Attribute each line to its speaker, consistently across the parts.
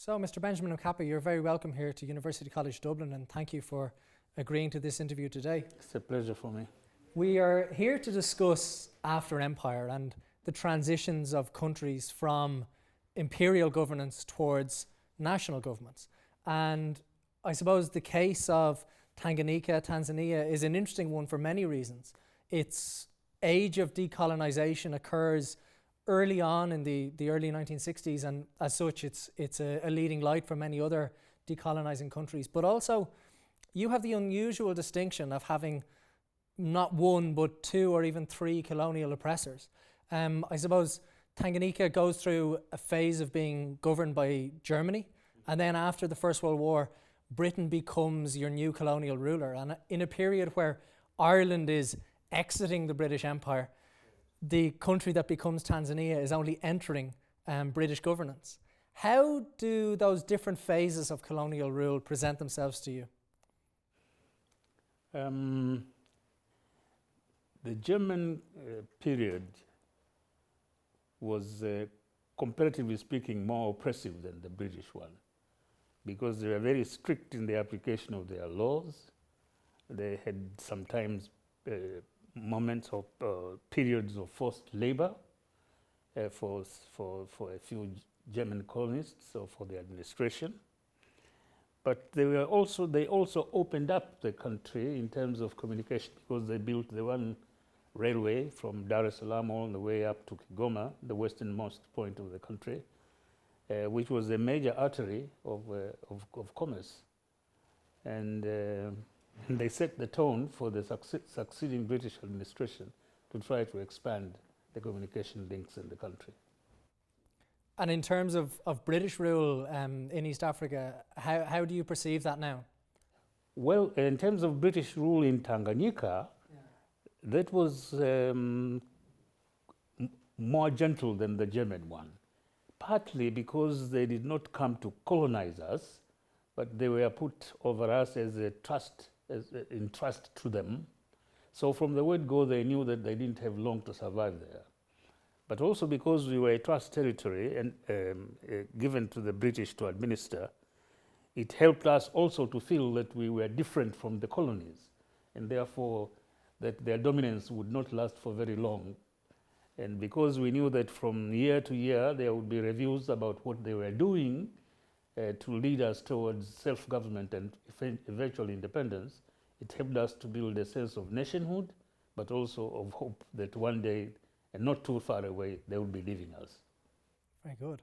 Speaker 1: So, Mr. Benjamin Mkapa, you're very welcome here to University College Dublin, and thank you for agreeing to this interview today.
Speaker 2: It's a pleasure for me.
Speaker 1: We are here to discuss After Empire and the transitions of countries from imperial governance towards national governments. And I suppose the case of Tanzania is an interesting one for many reasons. Its age of decolonization occurs early on in the early 1960s, and as such it's a leading light for many other decolonizing countries. But also you have the unusual distinction of having not one but two or even three colonial oppressors. I suppose Tanganyika goes through a phase of being governed by Germany, and then after the First World War, Britain becomes your new colonial ruler. And in a period where Ireland is exiting the British Empire, the country that becomes Tanzania is only entering British governance. How do those different phases of colonial rule present themselves to you?
Speaker 2: The German period was, comparatively speaking, more oppressive than the British one, because they were very strict in the application of their laws. They had sometimes moments of periods of forced labor for a few German colonists or for the administration. But they also opened up the country in terms of communication, because they built the one railway from Dar es Salaam all the way up to Kigoma, the westernmost point of the country, which was a major artery of commerce. And they set the tone for the succeeding British administration to try to expand the communication links in the country.
Speaker 1: And in terms of British rule in East Africa, how do you perceive that now?
Speaker 2: Well, in terms of British rule in Tanganyika, that was more gentle than the German one, partly because they did not come to colonize us, but they were put over us as a trust, in trust to them. So from the word go, they knew that they didn't have long to survive there. But also because we were a trust territory and given to the British to administer, it helped us also to feel that we were different from the colonies, and therefore that their dominance would not last for very long. And because we knew that from year to year there would be reviews about what they were doing to lead us towards self-government and eventual independence, it helped us to build a sense of nationhood, but also of hope that one day, and not too far away, they will be leaving us.
Speaker 1: Very good.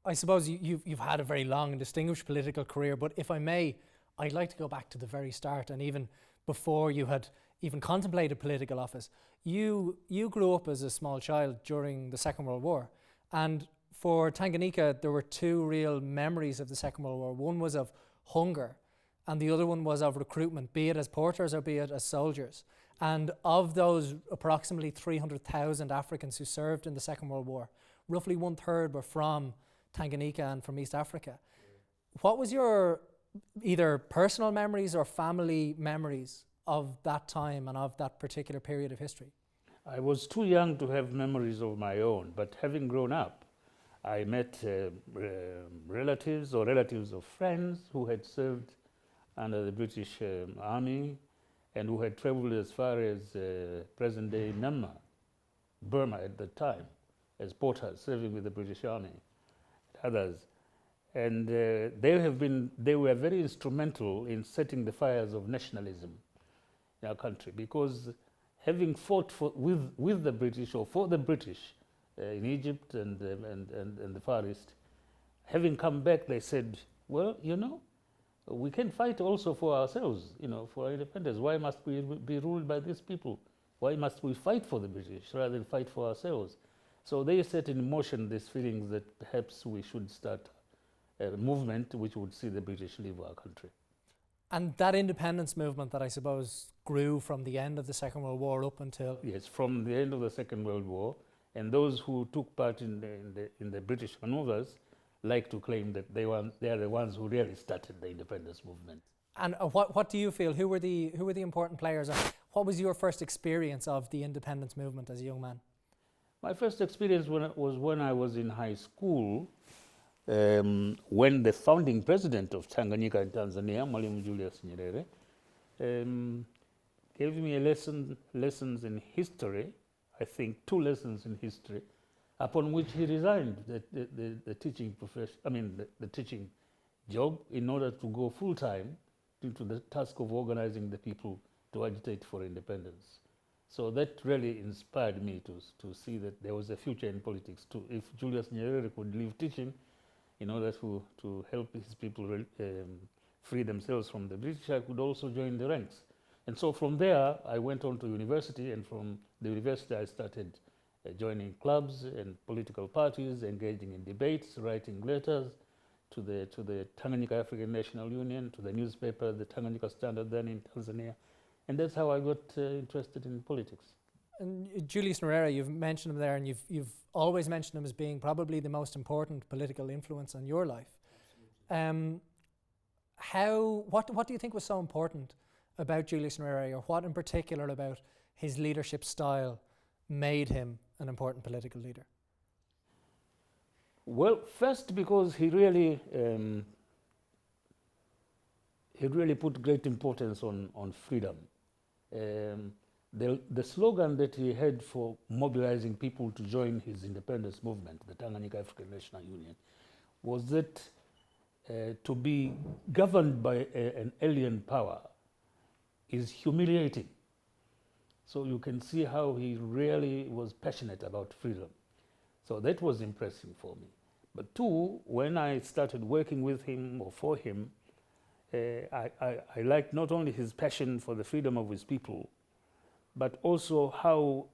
Speaker 1: I suppose you've had a very long and distinguished political career, but if I may, I'd like to go back to the very start, and even before you had even contemplated political office. You grew up as a small child during the Second World War, and for Tanganyika there were two real memories of the Second World War. One was of hunger, and the other one was of recruitment, be it as porters or be it as soldiers. And of those approximately 300,000 Africans who served in the Second World War, roughly 1/3 were from Tanganyika and from East Africa. What was your either personal memories or family memories of that time and of that particular period of history?
Speaker 2: I was too young to have memories of my own, but having grown up, I met relatives or relatives of friends who had served under the British Army and who had traveled as far as present-day Myanmar, Burma at the time, as porters serving with the British Army, and others. And they were very instrumental in setting the fires of nationalism in our country, because having fought with the British or for the British in Egypt and the Far East, having come back, they said, well, you know, we can fight also for ourselves, you know, for our independence. Why must we be ruled by these people? Why must we fight for the British rather than fight for ourselves? So they set in motion these feelings that perhaps we should start a movement which would see the British leave our country.
Speaker 1: And that independence movement that I suppose grew from the end of the Second World War up until...
Speaker 2: Yes, from the end of the Second World War, and those who took part in the British maneuvers like to claim that they are the ones who really started the independence movement.
Speaker 1: And what do you feel? Who were the important players? What was your first experience of the independence movement as a young man?
Speaker 2: My first experience was when I was in high school. when the founding president of Tanganyika and Tanzania, Mwalimu Julius Nyerere, gave me lessons in history, I think 2 lessons in history, upon which he resigned the teaching profession, the teaching job, in order to go full-time into the task of organizing the people to agitate for independence. So that really inspired me to see that there was a future in politics too. If Julius Nyerere could leave teaching in order to help his people free themselves from the British, I could also join the ranks. And so from there, I went on to university, and from the university, I started joining clubs and political parties, engaging in debates, writing letters to the Tanganyika African National Union, to the newspaper, the Tanganyika Standard, then in Tanzania. And that's how I got interested in politics.
Speaker 1: And Julius Nyerere, you've mentioned him there, and you've always mentioned him as being probably the most important political influence on your life. What do you think was so important about Julius Nyerere, or what in particular about his leadership style made him an important political leader?
Speaker 2: Well, first because he really put great importance on freedom. The slogan that he had for mobilizing people to join his independence movement, the Tanganyika African National Union, was that to be governed by an alien power is humiliating. So you can see how he really was passionate about freedom. So that was impressive for me. But 2, when I started working with him or for him, I liked not only his passion for the freedom of his people, but also how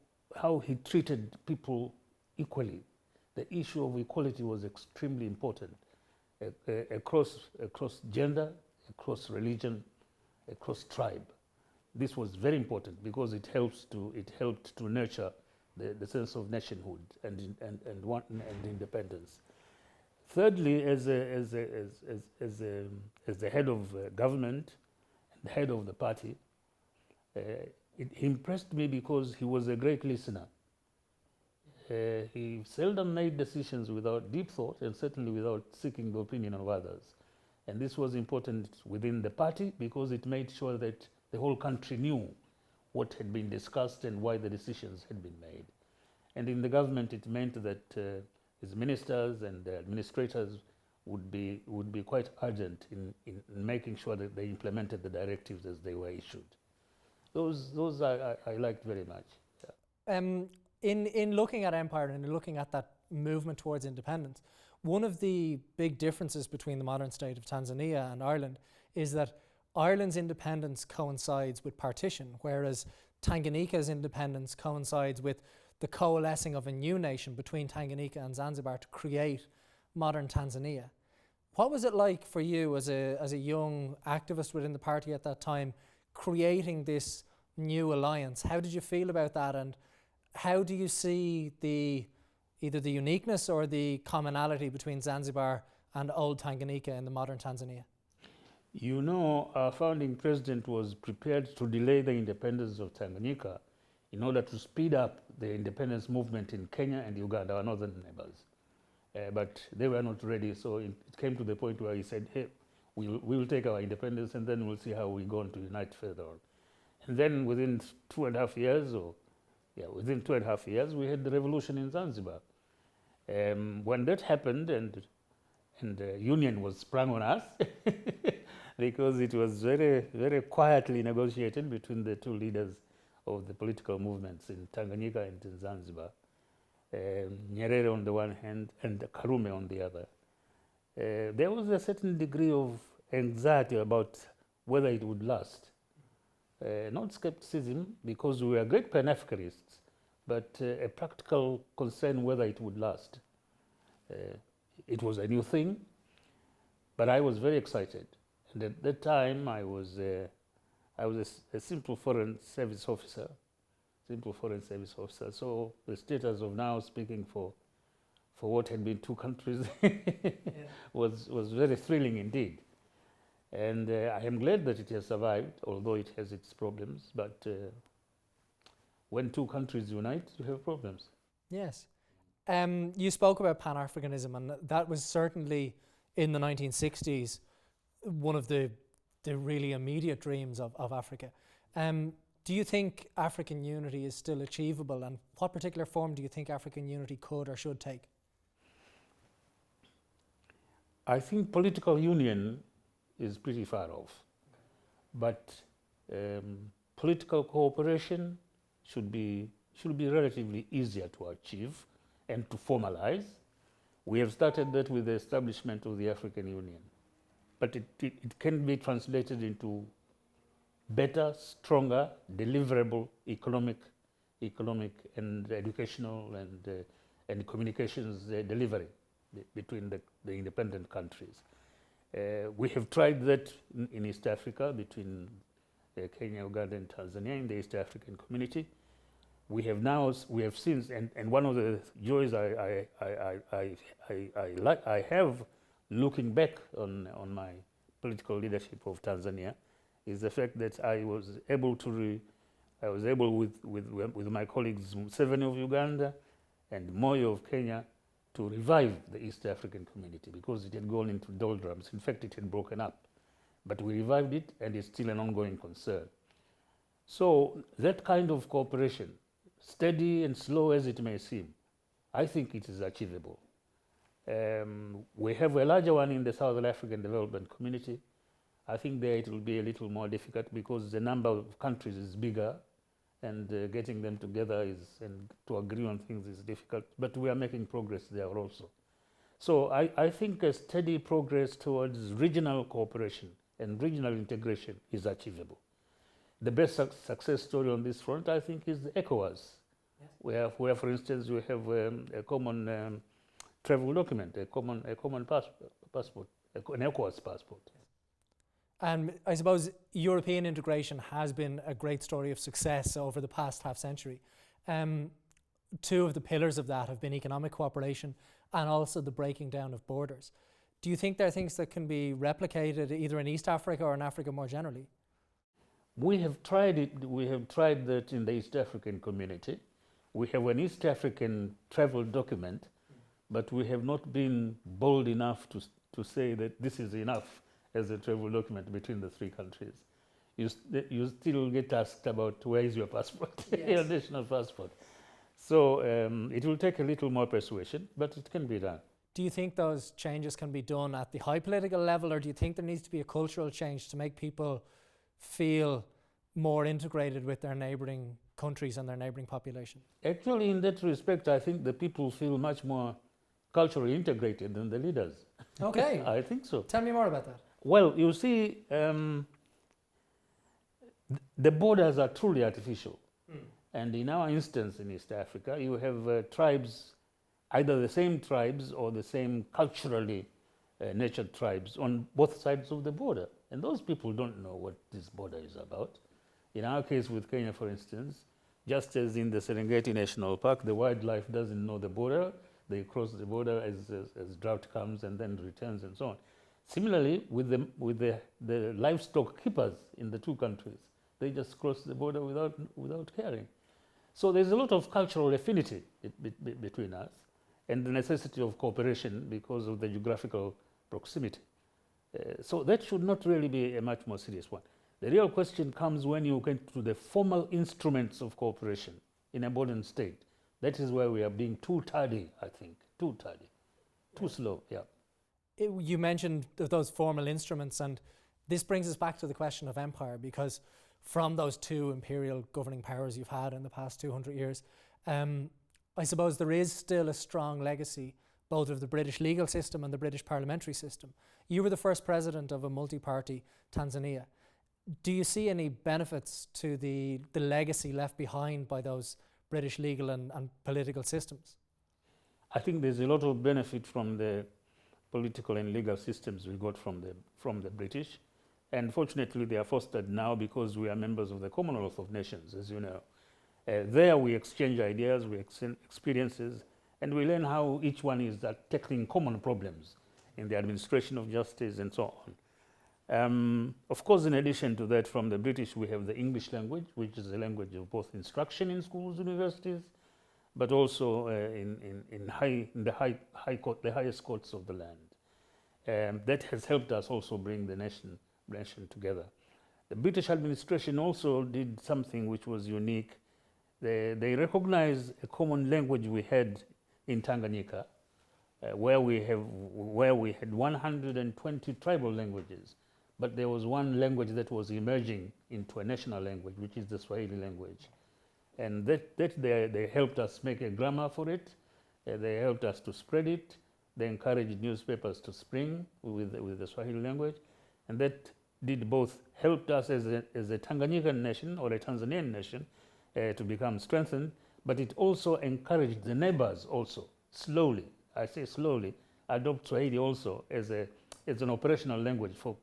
Speaker 2: he treated people equally. The issue of equality was extremely important across gender, across religion, across tribe. This was very important because it helped to nurture the sense of nationhood and independence. Thirdly, as the head of government and the head of the party, he impressed me because he was a great listener. He seldom made decisions without deep thought, and certainly without seeking the opinion of others. And this was important within the party because it made sure that the whole country knew what had been discussed and why the decisions had been made. And in the government, it meant that his ministers and the administrators would be quite urgent in making sure that they implemented the directives as they were issued. Those I liked very much. Yeah.
Speaker 1: In looking at empire and in looking at that movement towards independence, one of the big differences between the modern state of Tanzania and Ireland is that Ireland's independence coincides with partition, whereas Tanganyika's independence coincides with the coalescing of a new nation between Tanganyika and Zanzibar to create modern Tanzania. What was it like for you as a young activist within the party at that time, creating this new alliance? How did you feel about that, and how do you see either the uniqueness or the commonality between Zanzibar and old Tanganyika in the modern Tanzania?
Speaker 2: You know, our founding president was prepared to delay the independence of Tanganyika in order to speed up the independence movement in Kenya and Uganda, our northern neighbors. But they were not ready, so it came to the point where he said, hey, we'll take our independence and then we'll see how we go on to unite further on. And then within 2.5 years, we had the revolution in Zanzibar. When that happened and the union was sprung on us, because it was very, very quietly negotiated between the 2 leaders of the political movements in Tanganyika and in Zanzibar, Nyerere on the one hand and Karume on the other. There was a certain degree of anxiety about whether it would last. Not skepticism, because we were great Pan-Africanists, but a practical concern whether it would last. It was a new thing, but I was very excited. And at that time, I was a simple foreign service officer. So the status of now speaking for what had been 2 countries was very thrilling indeed. And I am glad that it has survived, although it has its problems. But when 2 countries unite, you have problems.
Speaker 1: Yes. You spoke about Pan-Africanism, and that was certainly in the 1960s one of the really immediate dreams of Africa. Do you think African unity is still achievable, and what particular form do you think African unity could or should take?
Speaker 2: I think political union is pretty far off, but political cooperation should be relatively easier to achieve and to formalize. We have started that with the establishment of the African Union, but it can be translated into better, stronger, deliverable economic and educational and communications delivery between the independent countries. We have tried that in East Africa between Kenya, Uganda, and Tanzania in the East African community. We have since, and one of the joys I have looking back on my political leadership of Tanzania is the fact that I was able with my colleagues Museveni of Uganda and Moyo of Kenya to revive the East African community because it had gone into doldrums. In fact, it had broken up. But we revived it, and it's still an ongoing concern. So that kind of cooperation, steady and slow as it may seem, I think it is achievable. We have a larger one in the Southern African Development Community. I think there it will be a little more difficult because the number of countries is bigger, and getting them together and to agree on things is difficult, but we are making progress there also. So I think a steady progress towards regional cooperation and regional integration is achievable. The best success story on this front, I think, is the ECOWAS, yes, where, for instance, we have a common travel document, a common passport, an ECOWAS passport.
Speaker 1: And I suppose European integration has been a great story of success over the past half century. Two of the pillars of that have been economic cooperation and also the breaking down of borders. Do you think there are things that can be replicated either in East Africa or in Africa more generally?
Speaker 2: We have tried it. We have tried that in the East African community. We have an East African travel document, but we have not been bold enough to say that this is enough as a travel document between the three countries. You still get asked about where is your passport, yes, your national passport. So it will take a little more persuasion, but it can be done.
Speaker 1: Do you think those changes can be done at the high political level, or do you think there needs to be a cultural change to make people feel more integrated with their neighbouring countries and their neighbouring population?
Speaker 2: Actually, in that respect, I think the people feel much more culturally integrated than the leaders.
Speaker 1: Okay.
Speaker 2: I think so.
Speaker 1: Tell me more about that.
Speaker 2: Well, you see, the borders are truly artificial. And in our instance in East Africa, you have tribes, either the same tribes or the same culturally nurtured tribes on both sides of the border. And those people don't know what this border is about. In our case with Kenya, for instance, just as in the Serengeti National Park, the wildlife doesn't know the border. They cross the border as drought comes and then returns and so on. Similarly, with the livestock keepers in the two countries, they just cross the border without caring. So there's a lot of cultural affinity between us and the necessity of cooperation because of the geographical proximity. So that should not really be a much more serious one. The real question comes when you get to the formal instruments of cooperation in a modern state. That is where we are being too tardy, I think, too tardy, too slow, yeah.
Speaker 1: You mentioned those formal instruments, and this brings us back to the question of empire, because from those two imperial governing powers you've had in the past 200 years, I suppose there is still a strong legacy both of the British legal system and the British parliamentary system. You were the first president of a multi-party Tanzania. Do you see any benefits to the legacy left behind by those British legal and political systems?
Speaker 2: I think there's a lot of benefit from the political and legal systems we got from the British. And fortunately, they are fostered now because we are members of the Commonwealth of Nations, as you know. There we exchange ideas, we exchange experiences, and we learn how each one is tackling common problems in the administration of justice and so on. Of course, in addition to that, from the British, we have the English language, which is a language of both instruction in schools, universities, but also in the court, the highest courts of the land. That has helped us also bring the nation together. The British administration also did something which was unique. They recognized a common language we had in Tanganyika, where we had 120 tribal languages, but there was one language that was emerging into a national language, which is the Swahili language. And they helped us make a grammar for it. They helped us to spread it. They encouraged newspapers to spring with the Swahili language. And that did both helped us as a Tanganyikan nation or a Tanzanian nation to become strengthened, but it also encouraged the neighbors also slowly, I say slowly, adopt Swahili also as an operational language for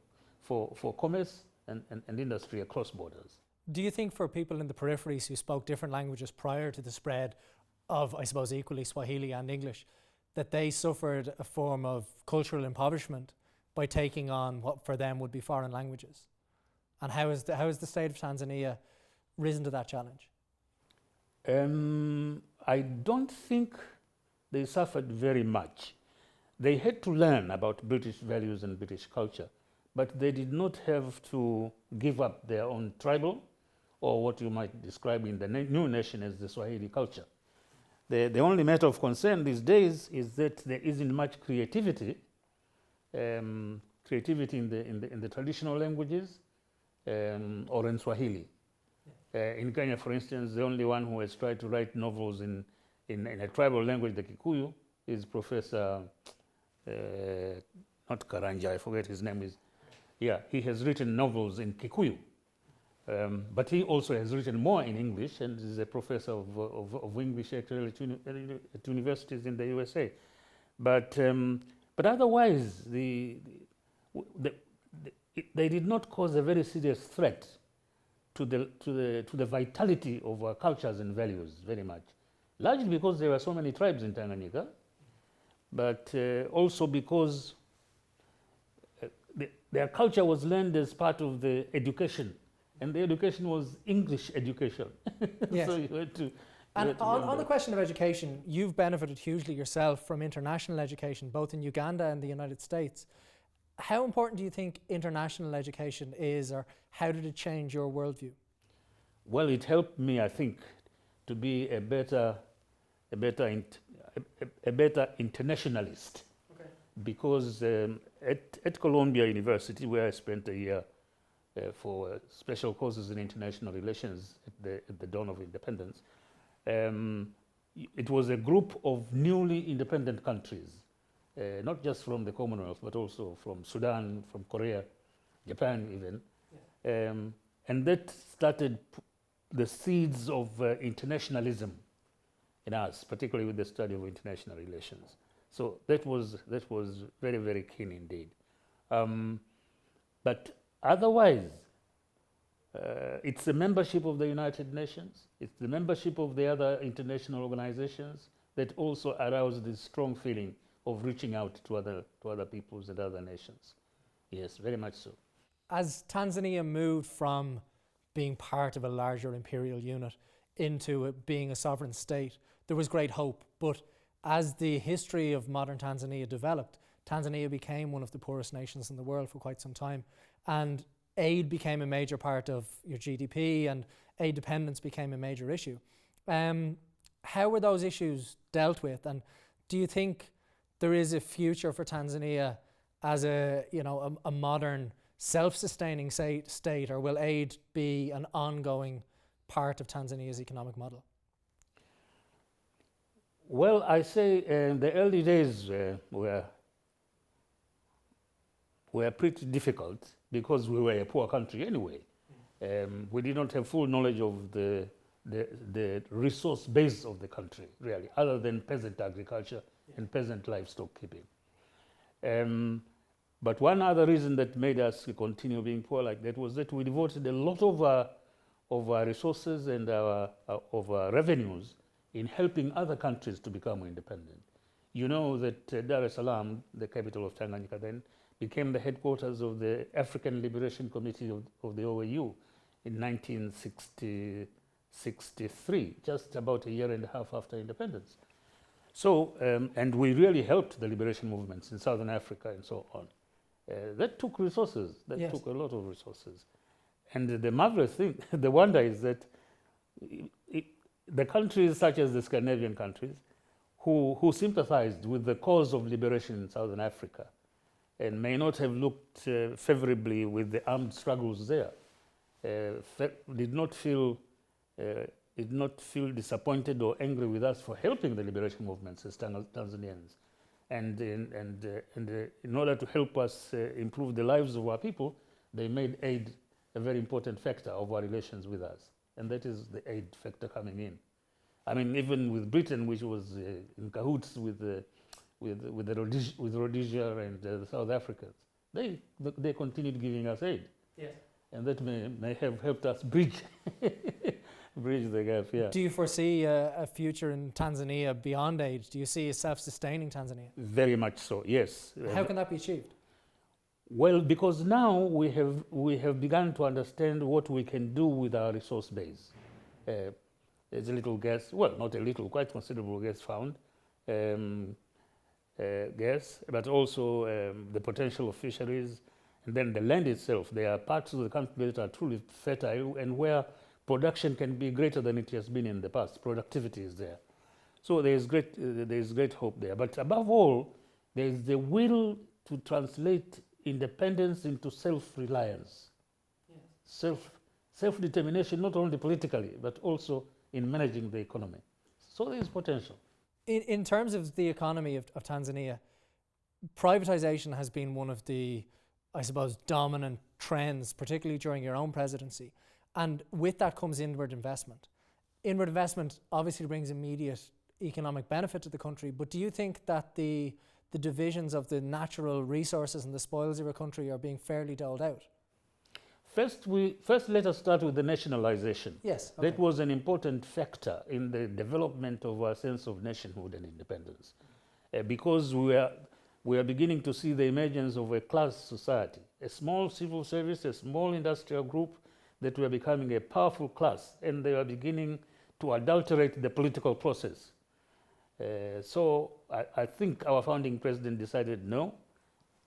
Speaker 2: commerce and industry across borders.
Speaker 1: Do you think for people in the peripheries who spoke different languages prior to the spread of, I suppose, equally Swahili and English, that they suffered a form of cultural impoverishment by taking on what for them would be foreign languages? And how has the state of Tanzania risen to that challenge?
Speaker 2: I don't think they suffered very much. They had to learn about British values and British culture, but they did not have to give up their own tribal, or what you might describe in the new nation as the Swahili culture. The only matter of concern these days is that there isn't much creativity in the traditional languages or in Swahili. In Kenya, for instance, the only one who has tried to write novels in a tribal language, the Kikuyu, is Professor, not Karanja, I forget his name is. Yeah, he has written novels in Kikuyu. But he also has written more in English and is a professor of English actually at universities in the USA. But otherwise, they did not cause a very serious threat to the vitality of our cultures and values very much. Largely because there were so many tribes in Tanganyika, but also because their culture was learned as part of the education. And the education was English education.
Speaker 1: Yes.
Speaker 2: So you had to.
Speaker 1: And on the question of education, you've benefited hugely yourself from international education, both in Uganda and the United States. How important do you think international education is, or how did it change your worldview?
Speaker 2: Well, it helped me, I think, to be a better internationalist.
Speaker 1: Okay.
Speaker 2: Because at Columbia University, where I spent a year for special courses in international relations at the dawn of independence, it was a group of newly independent countries, not just from the Commonwealth, but also from Sudan, from Korea, Japan even. Yeah. And that started the seeds of internationalism in us, particularly with the study of international relations. So that was very, very keen indeed. But otherwise, it's the membership of the United Nations, it's the membership of the other international organizations that also aroused this strong feeling of reaching out to other peoples and other nations. Yes, very much so.
Speaker 1: As Tanzania moved from being part of a larger imperial unit into being a sovereign state, there was great hope. But as the history of modern Tanzania developed, Tanzania became one of the poorest nations in the world for quite some time. And aid became a major part of your GDP, and aid dependence became a major issue. How were those issues dealt with? And do you think there is a future for Tanzania as a modern self-sustaining state, or will aid be an ongoing part of Tanzania's economic model?
Speaker 2: Well, I say the early days were pretty difficult because we were a poor country anyway. We did not have full knowledge of the resource base of the country, really, other than peasant agriculture and peasant livestock keeping. But one other reason that made us continue being poor like that was that we devoted a lot of our resources and of our revenues in helping other countries to become independent. You know that Dar es Salaam, the capital of Tanganyika then, became the headquarters of the African Liberation Committee of the OAU in 1967 1963, just about a year and a half after independence. So, and we really helped the liberation movements in Southern Africa and so on. That took resources, that took a lot of resources. And the marvelous thing, the wonder is that the countries such as the Scandinavian countries who sympathized with the cause of liberation in Southern Africa and may not have looked favorably with the armed struggles there, did not feel disappointed or angry with us for helping the liberation movements as Tanzanians. And in order to help us improve the lives of our people, they made aid a very important factor of our relations with us. And that is the aid factor coming in. I mean, even with Britain, which was in cahoots with Rhodesia and the South Africans, they continued giving us aid.
Speaker 1: Yes.
Speaker 2: And that may have helped us bridge the gap, yeah.
Speaker 1: Do you foresee a future in Tanzania beyond aid? Do you see a self-sustaining Tanzania?
Speaker 2: Very much so, yes.
Speaker 1: How can that be achieved?
Speaker 2: Well, because now we have begun to understand what we can do with our resource base. There's a little gas, well, not a little, quite considerable gas found, gas, but also the potential of fisheries, and then the land itself. There are parts of the country that are truly fertile and where production can be greater than it has been in the past. Productivity is there. So there is great hope there. But above all, there is the will to translate independence into self-reliance, yes. Self-determination, not only politically, but also in managing the economy. So there is potential.
Speaker 1: In terms of the economy of Tanzania, privatization has been one of the, I suppose, dominant trends, particularly during your own presidency. And with that comes inward investment. Inward investment obviously brings immediate economic benefit to the country, but do you think that the divisions of the natural resources and the spoils of your country are being fairly doled out?
Speaker 2: First, let us start with the nationalization.
Speaker 1: Yes. Okay.
Speaker 2: That was an important factor in the development of our sense of nationhood and independence, because we are beginning to see the emergence of a class society, a small civil service, a small industrial group that were becoming a powerful class, and they were beginning to adulterate the political process. So I think our founding president decided, no,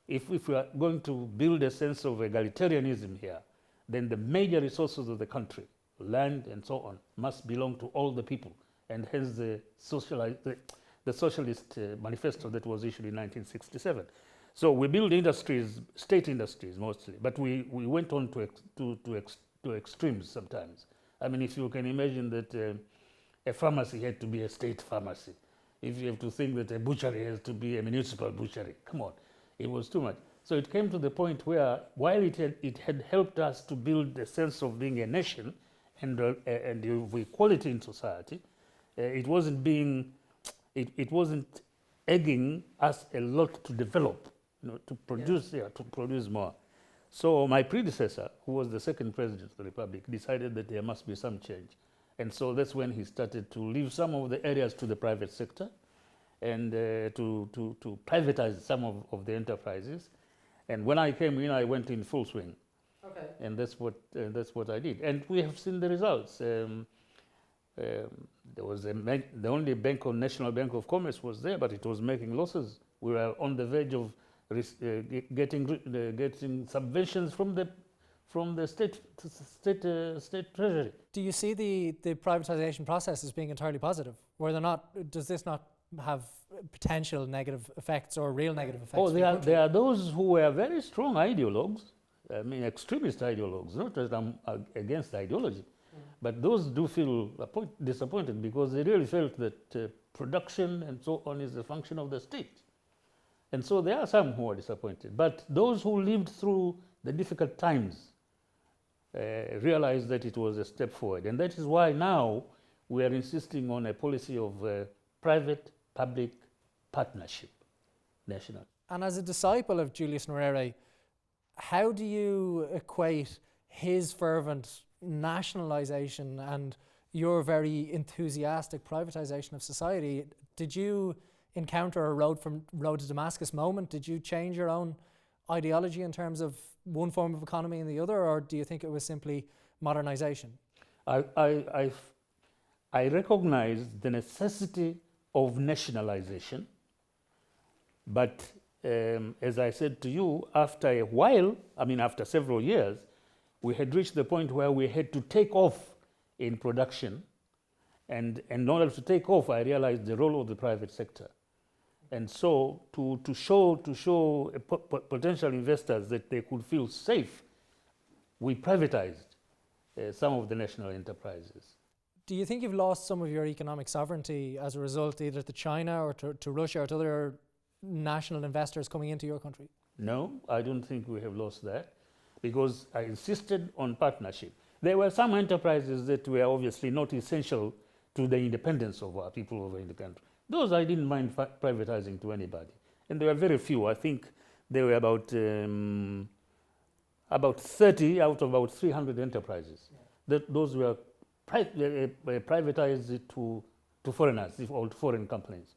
Speaker 2: if we are going to build a sense of egalitarianism here, then the major resources of the country, land and so on, must belong to all the people. And hence the Socialist Manifesto that was issued in 1967. So we build industries, state industries mostly, but we went on to extremes sometimes. I mean, if you can imagine that a pharmacy had to be a state pharmacy, if you have to think that a butchery has to be a municipal butchery, come on, it was too much. So it came to the point where, while it had helped us to build a sense of being a nation and of equality in society, it wasn't egging us a lot to develop, to produce, to produce more. So my predecessor, who was the second president of the Republic, decided that there must be some change. And so that's when he started to leave some of the areas to the private sector and to privatize some of the enterprises. And when I came in, I went in full swing. Okay. And that's what I did. And we have seen the results. There was the only bank, National Bank of Commerce was there, but it was making losses. We were on the verge of getting subventions from the state treasury.
Speaker 1: Do you see the privatization process as being entirely positive? Does this not have potential negative effects or real negative effects?
Speaker 2: Oh, there are those who were very strong ideologues, I mean extremist ideologues, not that I'm against ideology, but those do feel disappointed because they really felt that production and so on is a function of the state. And so there are some who are disappointed, but those who lived through the difficult times realized that it was a step forward. And that is why now we are insisting on a policy of private-public partnership, national.
Speaker 1: And as a disciple of Julius Nyerere, how do you equate his fervent nationalization and your very enthusiastic privatization of society? Did you encounter a road to Damascus moment? Did you change your own ideology in terms of one form of economy and the other, or do you think it was simply modernization?
Speaker 2: I I recognize the necessity of nationalization, but as I said to you, after a while, after several years, we had reached the point where we had to take off in production. And in order to take off, I realized the role of the private sector. And so to show potential investors that they could feel safe, we privatized some of the national enterprises.
Speaker 1: Do you think you've lost some of your economic sovereignty as a result either to China or to Russia or to other national investors coming into your country?
Speaker 2: No, I don't think we have lost that, because I insisted on partnership. There were some enterprises that were obviously not essential to the independence of our people over in the country. Those I didn't mind privatizing to anybody. And there were very few. I think there were about 30 out of about 300 enterprises. Yeah. Those were privatized to foreigners or to foreign companies.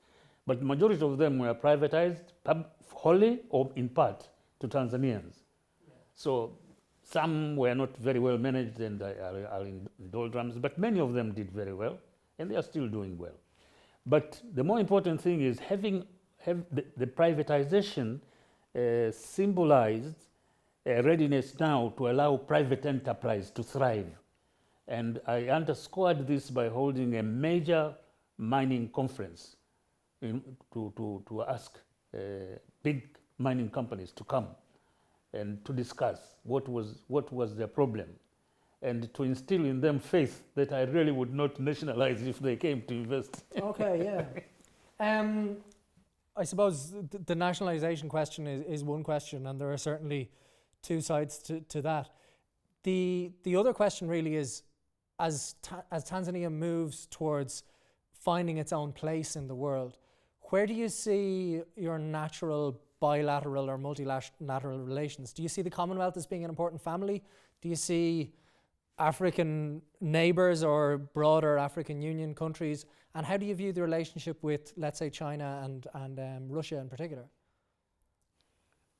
Speaker 2: But the majority of them were privatized wholly or in part to Tanzanians. Yeah. So some were not very well managed and are in doldrums, but many of them did very well, and they are still doing well. But the more important thing is have the privatization symbolized a readiness now to allow private enterprise to thrive. And I underscored this by holding a major mining conference to ask big mining companies to come and to discuss what was their problem, and to instill in them faith that I really would not nationalize if they came to invest.
Speaker 1: Okay, yeah. I suppose the nationalization question is one question, and there are certainly two sides to that. The other question really is, as Tanzania moves towards finding its own place in the world, where do you see your natural bilateral or multilateral relations? Do you see the Commonwealth as being an important family? Do you see African neighbours or broader African Union countries? And how do you view the relationship with, let's say, China and Russia in particular?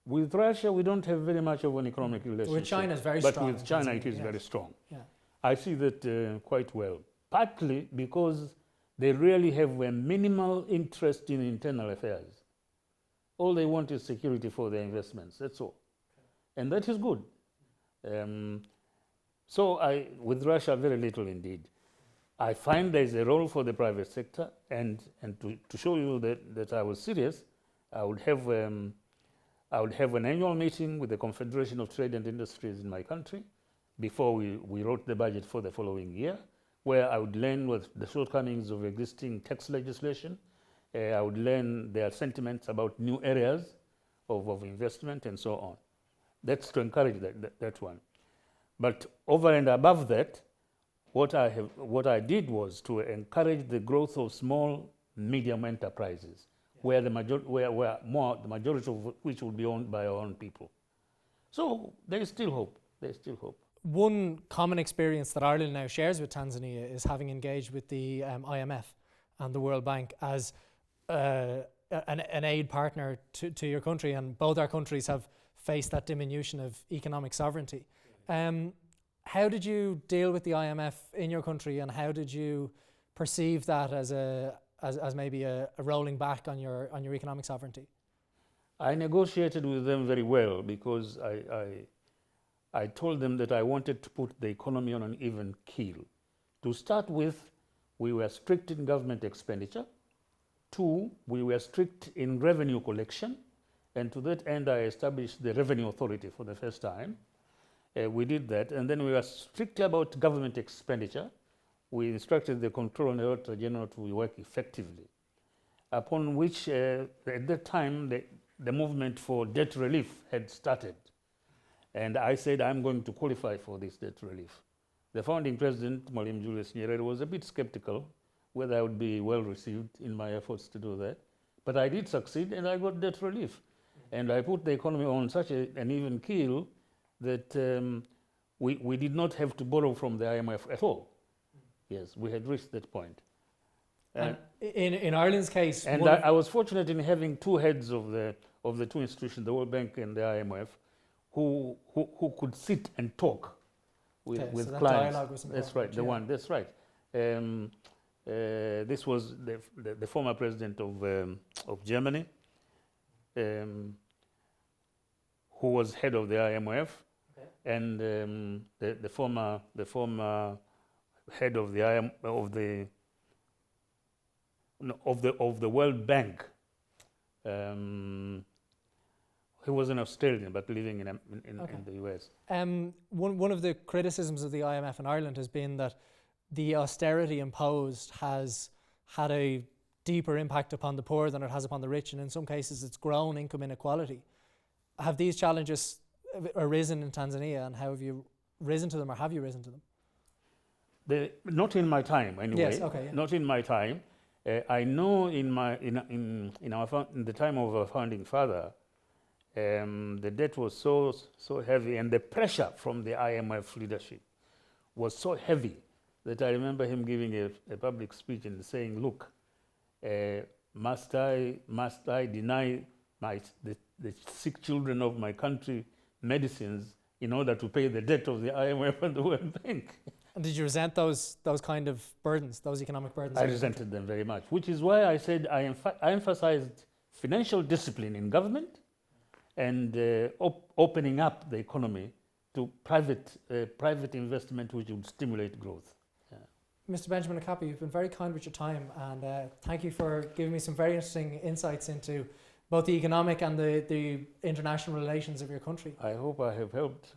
Speaker 2: With Russia, we don't have very much of an economic relationship.
Speaker 1: With China, it's very
Speaker 2: but
Speaker 1: strong.
Speaker 2: But with China, it is very strong.
Speaker 1: Yeah.
Speaker 2: I see that quite well, partly because they really have a minimal interest in internal affairs. All they want is security for their investments, that's all. Okay. And that is good. So with Russia, very little indeed. I find there is a role for the private sector, and to show you that I was serious, I would have an annual meeting with the Confederation of Trade and Industries in my country before we wrote the budget for the following year, where I would learn what the shortcomings of existing tax legislation. I would learn their sentiments about new areas of investment and so on. That's to encourage that one. But over and above that, what I did was to encourage the growth of small, medium enterprises, where the majority of which will be owned by our own people. So there is still hope. There is still hope.
Speaker 1: One common experience that Ireland now shares with Tanzania is having engaged with the IMF and the World Bank as an aid partner to your country, and both our countries have faced that diminution of economic sovereignty. How did you deal with the IMF in your country, and how did you perceive that as maybe a rolling back on your economic sovereignty?
Speaker 2: I negotiated with them very well, because I told them that I wanted to put the economy on an even keel. To start with, we were strict in government expenditure. 2, we were strict in revenue collection, and to that end I established the Revenue Authority for the first time. We did that, and then we were strict about government expenditure. We instructed the Controller and Auditor General to work effectively, upon which at that time the movement for debt relief had started. And I said, I'm going to qualify for this debt relief. The founding president, Mwalimu Julius Nyerere, was a bit skeptical whether I would be well received in my efforts to do that. But I did succeed, and I got debt relief. And I put the economy on such an even keel that we did not have to borrow from the IMF at all. Yes, we had reached that point.
Speaker 1: And in Ireland's case...
Speaker 2: And I was fortunate in having two heads of the two institutions, the World Bank and the IMF, who could sit and talk with
Speaker 1: so
Speaker 2: clients.
Speaker 1: Dialogue was
Speaker 2: that's right,
Speaker 1: yeah.
Speaker 2: That's right. This was the former president of Germany, who was head of the IMF, okay. And the former head of the World Bank. He was an Australian, but living in the US.
Speaker 1: One of the criticisms of the IMF in Ireland has been that the austerity imposed has had a deeper impact upon the poor than it has upon the rich, and in some cases it's grown income inequality. Have these challenges arisen in Tanzania, and how have you risen to them, or have you risen to them?
Speaker 2: Not in my time, anyway.
Speaker 1: Yes, okay. Yeah.
Speaker 2: Not in my time. I know in the time of our founding father, the debt was so heavy, and the pressure from the IMF leadership was so heavy that I remember him giving a public speech and saying, "Look, must I deny the sick children of my country medicines in order to pay the debt of the IMF and the World Bank?"
Speaker 1: And did you resent those kind of burdens, those economic burdens?
Speaker 2: I resented them very much, which is why I said I emphasized financial discipline in government and opening up the economy to private investment, which would stimulate growth. Yeah.
Speaker 1: Mr. Benjamin Mkapa, you've been very kind with your time, and thank you for giving me some very interesting insights into both the economic and the international relations of your country.
Speaker 2: I hope I have helped.